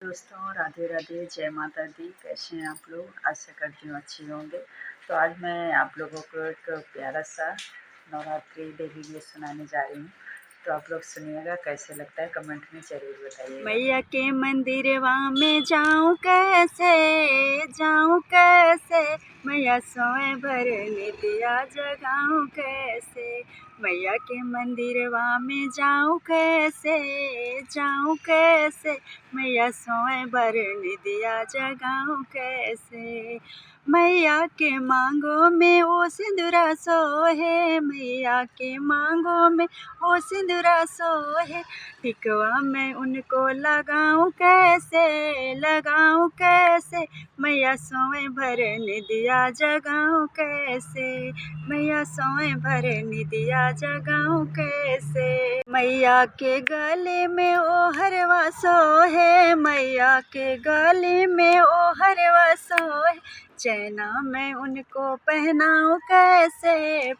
दोस्तों राधे राधे, जय माता दी। कैसे हैं आप लोग? आशा करती हूँ अच्छे होंगे। तो आज मैं आप लोगों को एक प्यारा सा नवरात्रि देवी गीत सुनाने जा रही हूँ। तो आप लोग सुनिएगा, कैसे लगता है कमेंट में ज़रूर बताइएगा। मैया के मंदिरवा में जाऊँ कैसे, मैया सोए भर निदिया जगाऊँ कैसे। मैया के मंदिरवा में जाऊँ कैसे, मैया सोए भर निदिया जगाऊँ कैसे। मैया के मांगों में ओ सिंदूरा सोहे, मैया के मांगों में ओ सिंदूरा सोहे। टिकवा में उनको लगाऊँ कैसे, मैया सोए भर निदिया जगाऊँ कैसे, मैया सोए भर निदिया जगाऊँ कैसे। मैया के गले में ओ हरवा सोहे, मैया के गले में ओ हरवा सोहे। चैना में उनको पहनाऊँ कैसे,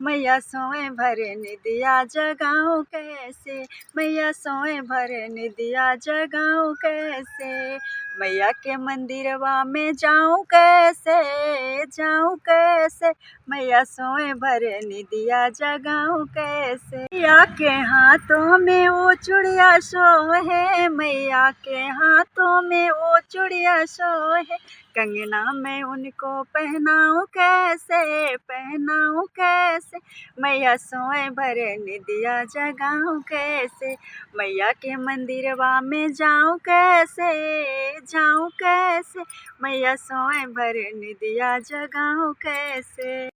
मैया सोए भर निदिया जगाऊँ कैसे, मैया सोए भर निदिया जगाऊँ कैसे। मैया के मंदिरवा में जाऊँ कैसे, मैया सोए भर निदिया जगाऊँ कैसे। मैया के हाथों में वो चूड़िया सोहे, मैया के हाथों में वो चूड़िया सोहे। कंगना में उनको पहनाऊँ कैसे, मैया सोए भर निदिया जगाऊँ कैसे। मैया के मंदिरवा में जाऊँ कैसे, मैया सोए भर निदिया जगाऊँ कैसे।